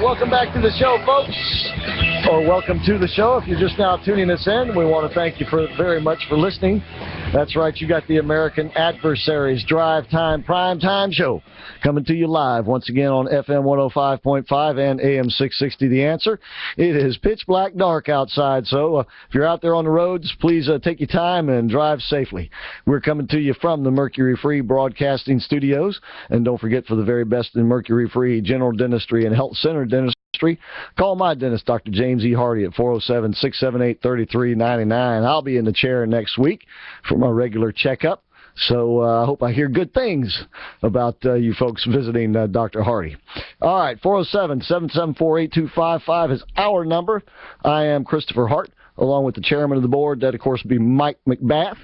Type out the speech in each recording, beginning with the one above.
Welcome back to the show, folks, or welcome to the show. If you're just now tuning us in, we want to thank you very much for listening. That's right, you got the American Adversaries Drive Time Prime Time Show coming to you live once again on FM 105.5 and AM 660 The Answer. It is pitch black dark outside, so if you're out there on the roads, please take your time and drive safely. We're coming to you from the Mercury Free Broadcasting Studios, and don't forget, for the very best in Mercury Free General Dentistry and Health Center Dentistry, call my dentist, Dr. James E. Hardy, at 407-678-3399. I'll be in the chair next week for my regular checkup, so I hope I hear good things about you folks visiting Dr. Hardy. All right, 407-774-8255 is our number. I am Christopher Hart, along with the chairman of the board. That, of course, would be Mike McBath.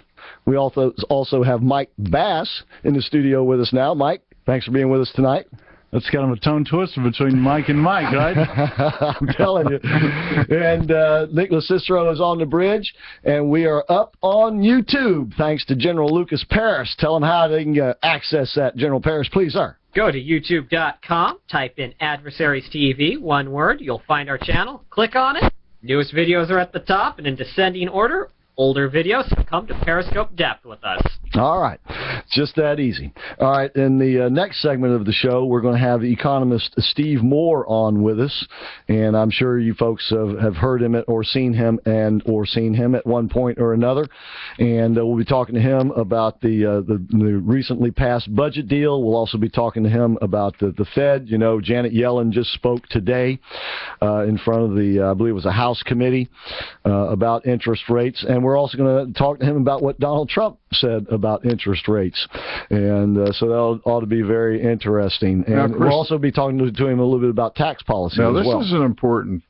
We also have Mike Bass in the studio with us now. Mike, thanks for being with us tonight. That's kind of a tongue twister between Mike and Mike, right? I'm telling you. And Nicholas Cicero is on the bridge, and we are up on YouTube, thanks to General Lucas Paris. Tell them how they can access that. General Paris, please, sir. Go to youtube.com, type in Adversaries TV, one word. You'll find our channel. Click on it. Newest videos are at the top, and in descending order, older videos. Come to Pariscope Depth with us. All right. Just that easy. All right. In the next segment of the show, we're going to have economist Steve Moore on with us. And I'm sure you folks have heard him or seen him at one point or another. And we'll be talking to him about the recently passed budget deal. We'll also be talking to him about the Fed. You know, Janet Yellen just spoke today in front of I believe it was a House committee about interest rates. And we're also going to talk to him about what Donald Trump said about interest rates. And so that ought to be very interesting. And now, Chris, we'll also be talking to him a little bit about tax policy as well. Now, this is an important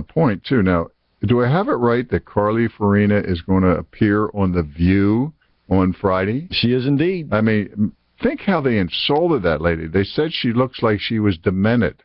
point, too. Now, do I have it right that Carly Farina is going to appear on The View on Friday? She is indeed. I mean, think how they insulted that lady. They said she looks like she was demented.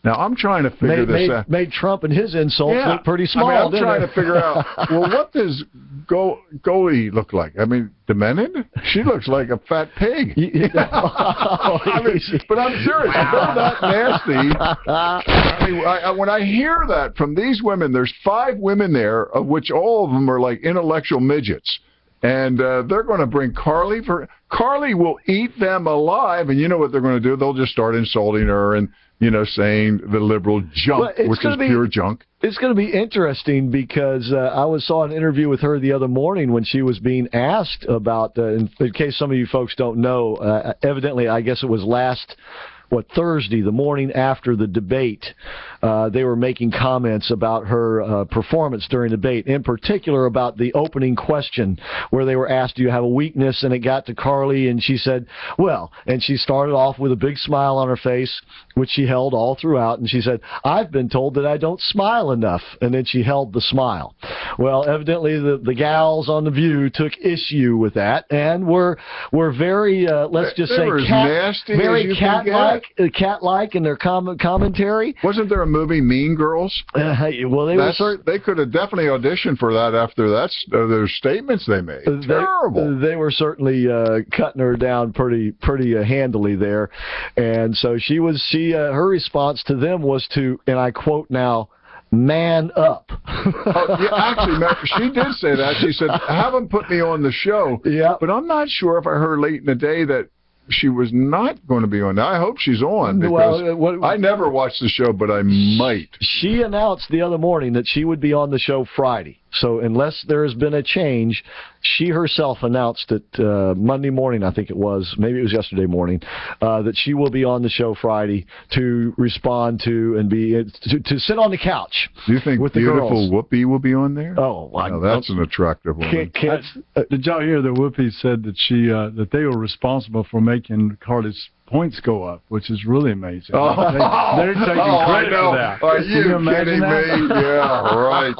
Now, I'm trying to figure this out. Made Trump and his insults look pretty small. I mean, I'm trying to figure out, well, what does Goldie look like? I mean, demented? She looks like a fat pig. I mean, but I'm serious. If they're that nasty, I mean, when I hear that from these women, there's 5 women there, of which all of them are like intellectual midgets. And they're going to bring Carly. Carly will eat them alive, and you know what they're going to do? They'll just start insulting her and, you know, saying the liberal junk, which is pure junk. It's going to be interesting because I saw an interview with her the other morning when she was being asked about, in case some of you folks don't know, evidently, I guess it was Thursday, the morning after the debate, they were making comments about her performance during the debate, in particular about the opening question where they were asked, do you have a weakness? And it got to Carly, and she said, well, and she started off with a big smile on her face, which she held all throughout, and she said, I've been told that I don't smile enough, and then she held the smile. Well, evidently the gals on The View took issue with that, and were very, let's just say, very cat-like in their commentary. Wasn't there a movie, Mean Girls? Well, they could have definitely auditioned for that after those statements they made. Terrible. They were certainly cutting her down pretty handily there, and so her response to them was to, and I quote now, man up. Actually, she did say that. She said, have them put me on the show. Yeah. But I'm not sure if I heard late in the day that she was not going to be on. I hope she's on, because I never watched the show, but I might. She announced the other morning that she would be on the show Friday. So unless there has been a change, she herself announced it Monday morning, I think it was, maybe it was yesterday morning, that she will be on the show Friday to respond to and to sit on the couch. Do you think with beautiful Whoopi will be on there? Oh, that's an attractive woman. Did y'all hear that Whoopi said that that they were responsible for making Carly's points go up, which is really amazing. Oh, they're taking credit for that. Are Can you kidding imagine me? Yeah, right.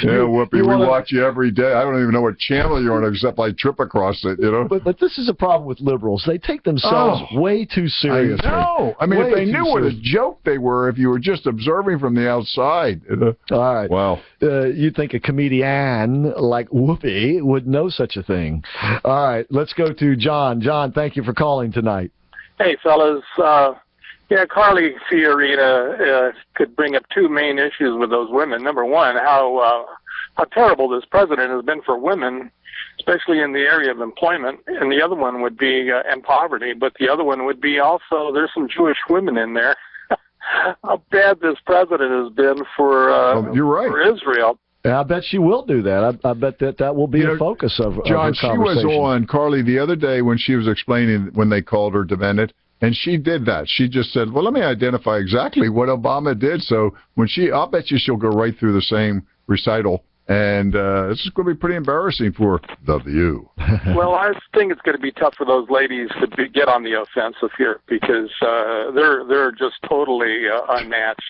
Yeah, Whoopi, we watch you every day. I don't even know what channel you're on except I trip across it, But this is a problem with liberals. They take themselves way too seriously. No, I mean, if they knew what a joke they were, if you were just observing from the outside. All right. Wow. You'd think a comedian like Whoopi would know such a thing. All right, let's go to John. John, thank you for calling tonight. Hey, fellas. Yeah, Carly Fiorina could bring up two main issues with those women. Number one, how terrible this president has been for women, especially in the area of employment. And the other one would be and poverty. But the other one would be also there's some Jewish women in there. How bad this president has been for you're right. for Israel. Yeah, I bet she will do that. I bet that will be a focus of John, her she conversation. was on Carly the other day when she was explaining when they called her demented, and she did that. She just said, well, let me identify exactly what Obama did. So when I'll bet you she'll go right through the same recital. And this is going to be pretty embarrassing for the View. Well, I think it's going to be tough for those ladies to get on the offensive here because they're just totally unmatched.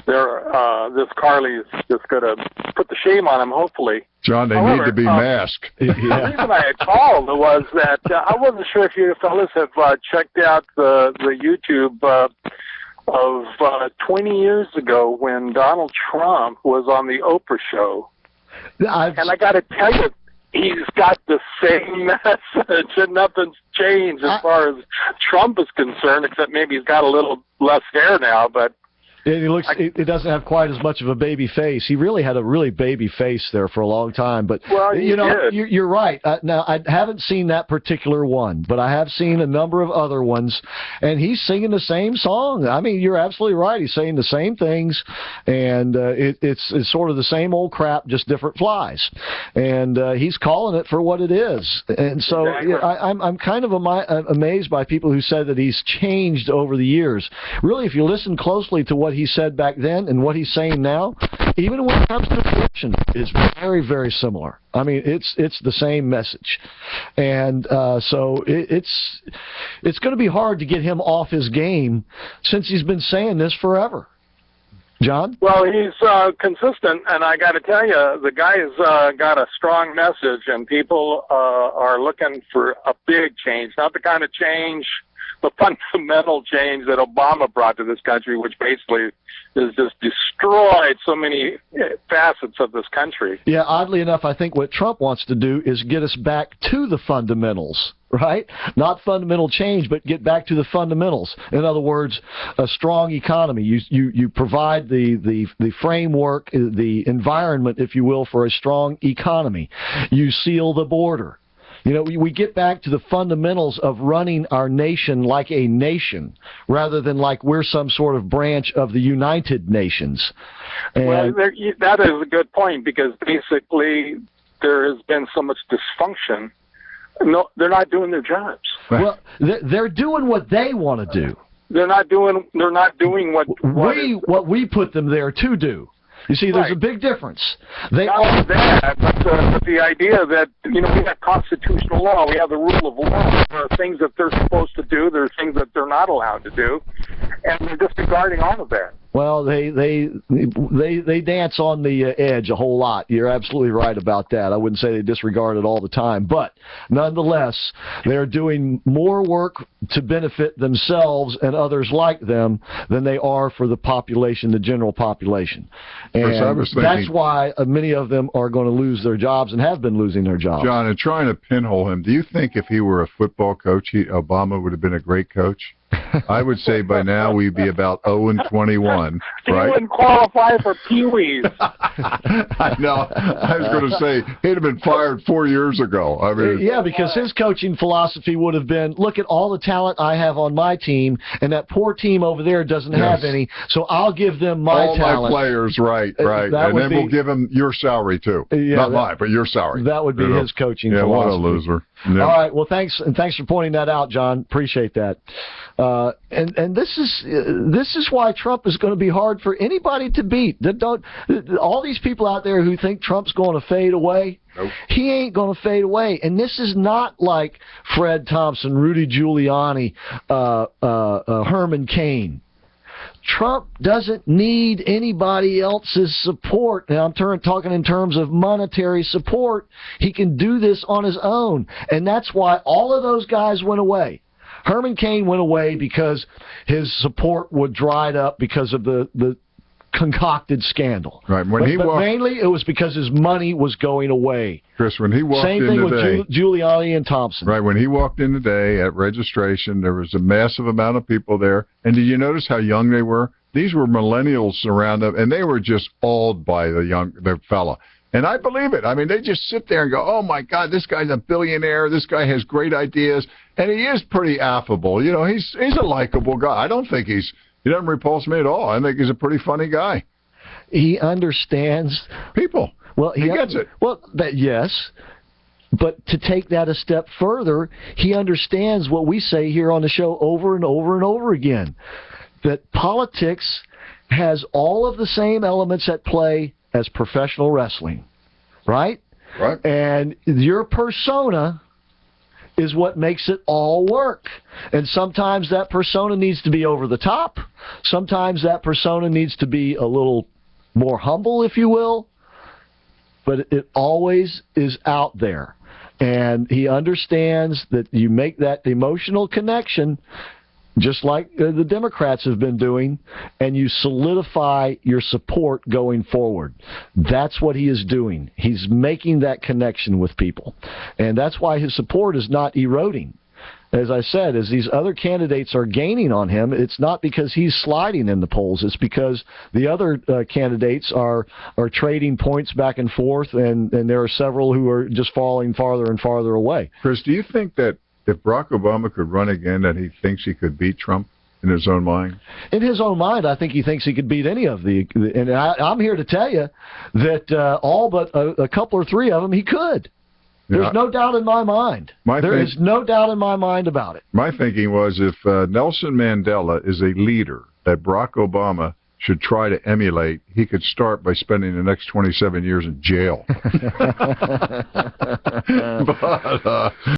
This Carly is just going to put the shame on them, hopefully. John, they need to be masked. The reason I had called was that I wasn't sure if you fellas have checked out the YouTube of 20 years ago when Donald Trump was on the Oprah show. And I got to tell you, he's got the same message and nothing's changed as far as Trump is concerned, except maybe he's got a little less hair now, but it doesn't have quite as much of a baby face. He really had a really baby face there for a long time. But you're right. Now I haven't seen that particular one, but I have seen a number of other ones, and he's singing the same song. I mean, you're absolutely right. He's saying the same things, and it's sort of the same old crap, just different flies. And he's calling it for what it is. And so I'm kind of amazed by people who said that he's changed over the years. Really, if you listen closely to what he said back then and what he's saying now, even when it comes to abortion, is very, very similar. I mean, it's the same message, and so it's going to be hard to get him off his game since he's been saying this forever. John? Well, he's consistent, and I got to tell you, the guy's got a strong message, and people are looking for a big change, not the kind of change, the fundamental change that Obama brought to this country, which basically has just destroyed so many facets of this country. Yeah, oddly enough, I think what Trump wants to do is get us back to the fundamentals, right? Not fundamental change, but get back to the fundamentals. In other words, a strong economy. You provide the framework, the environment, if you will, for a strong economy. You seal the border. You know, we get back to the fundamentals of running our nation like a nation rather than like we're some sort of branch of the United Nations. And well, that is a good point because basically there has been so much dysfunction. No, they're not doing their jobs. Well, they're doing what they want to do. They're not doing what we put them there to do. You see, there's a big difference. Not only that, but the idea that, you know, we have constitutional law, we have the rule of law. There are things that they're supposed to do, there are things that they're not allowed to do, and they're disregarding all of that. Well, they dance on the edge a whole lot. You're absolutely right about that. I wouldn't say they disregard it all the time, but nonetheless, they're doing more work to benefit themselves and others like them than they are for the population, the general population. And that's why many of them are going to lose their jobs and have been losing their jobs. John, and trying to pinhole him, do you think if he were a football coach, Obama would have been a great coach? I would say by now we'd be about 0-21, He right? wouldn't qualify for Pee-wees. I know. I was going to say he'd have been fired 4 years ago. I mean, yeah, because his coaching philosophy would have been, look at all the talent I have on my team, and that poor team over there doesn't have any, so I'll give them my talent. All my players, right. And then we'll give them your salary, too. Not mine, but your salary. That would be his coaching philosophy. Yeah, what a loser. No. All right. Well, thanks for pointing that out, John. Appreciate that. And this is why Trump is going to be hard for anybody to beat. All these people out there who think Trump's going to fade away. Nope. He ain't going to fade away. And this is not like Fred Thompson, Rudy Giuliani, Herman Cain. Trump doesn't need anybody else's support. And I'm talking in terms of monetary support. He can do this on his own. And that's why all of those guys went away. Herman Cain went away because his support would dried up because of the concocted scandal. Right. But mainly it was because his money was going away. Chris, when he walked in today... Same thing with Giuliani and Thompson. Right. When he walked in today at registration, there was a massive amount of people there. And did you notice how young they were? These were millennials around them, and they were just awed by the fella. And I believe it. I mean, they just sit there and go, oh, my God, this guy's a billionaire. This guy has great ideas. And he is pretty affable. You know, he's a likable guy. I don't think he doesn't repulse me at all. I think he's a pretty funny guy. He understands people. Well, he gets it. Well, yes. But to take that a step further, he understands what we say here on the show over and over and over again, that politics has all of the same elements at play as professional wrestling, right? Right. And your persona is what makes it all work. And sometimes that persona needs to be over the top. Sometimes that persona needs to be a little more humble, if you will. But it always is out there. And he understands that you make that emotional connection, just like the Democrats have been doing, and you solidify your support going forward. That's what he is doing. He's making that connection with people. And that's why his support is not eroding. As I said, as these other candidates are gaining on him, it's not because he's sliding in the polls. It's because the other candidates are trading points back and forth, and there are several who are just falling farther and farther away. Chris, do you think that if Barack Obama could run again, that he thinks he could beat Trump in his own mind? In his own mind, I think he thinks he could beat any of the... And I'm here to tell you that all but a couple or three of them he could. There's no doubt in my mind. There is no doubt in my mind about it. My thinking was if Nelson Mandela is a leader that Barack Obama should try to emulate, he could start by spending the next 27 years in jail. But,